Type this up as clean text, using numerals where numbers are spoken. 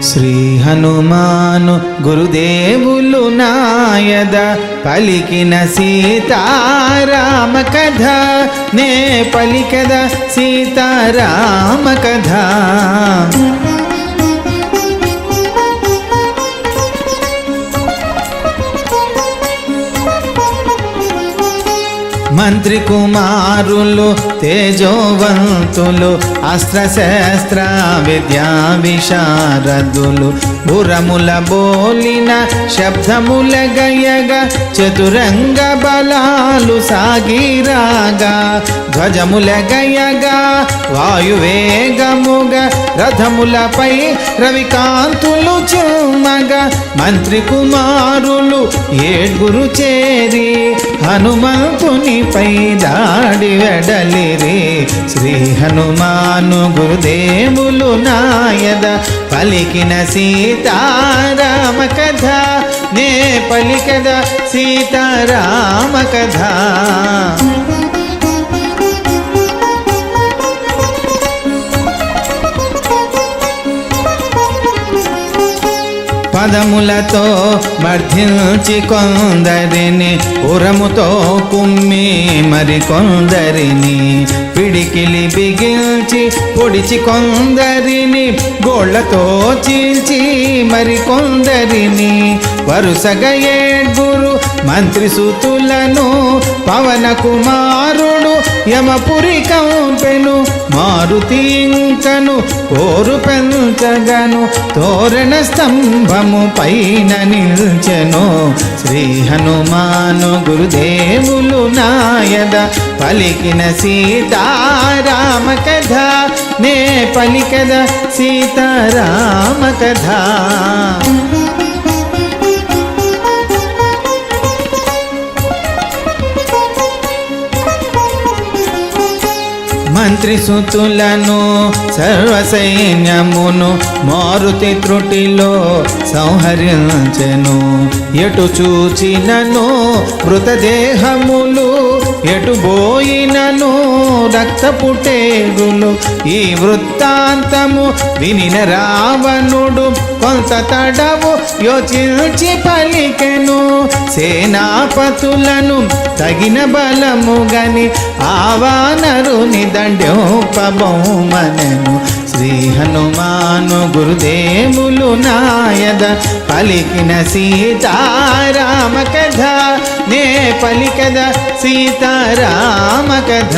శ్రీ హనుమాను గురుదేవులు నాయద పలికిన సీతారామ కథ నే పలికద సీతారామ కథ. మంత్రి కుమారులు తేజోవంతులు అస్త్రశస్త్ర విద్యా విశారదులు బురముల బోలిన శబ్దముల గయగ చతురంగ బలాలు సాగిరాగా ధ్వజముల గయగా వాయువేగముగ రథములపై రవికాంతులు చుమ్మగా మంత్రి కుమారులు ఏడుగురు చేరి హనుమంతుని పై దాడి వెడలిరి. శ్రీ హనుమాను గురుదేవులు నాయద పలికిన సీతారామ కథ నే పలికద సీతారామ కథ. పదములతో మర్ధించి కొందరిని ఉరముతో కుమ్మి మరికొందరిని పిడికిలి బిగించి పొడిచి కొందరిని గోళ్లతో చీల్చి మరికొందరిని వరుసగా ఏడుగురు మంత్రి సుతులను పవన కుమారుడు యమపురి కంపెను మారుతి ఇంకను కోరు పెంచగను తోరణ స్తంభము పైన నిల్చెను. శ్రీ హనుమాను గురుదేవులు నాయద పలికిన సీతారామ కథ నే పలికద సీతారామ కథ. మంత్రి సుతులను సర్వసైన్యమును మారుతి త్రుటిలో సంహరించెను. ఎటు చూచినను మృతదేహములు ఎటు బోయినను రక్తపుటేరులు. ఈ వృత్తాంతము వినిన రావణుడు కొంత తడవు యోచించి పలికెను. సేనాపతులను తగిన బలము గని ఆవానరుని దండోపబౌమనెను. శ్రీ హనుమాను గురుదేవులు నాయద పలికిన సీతారామ కథ నే పలికద సీతారామ కథ.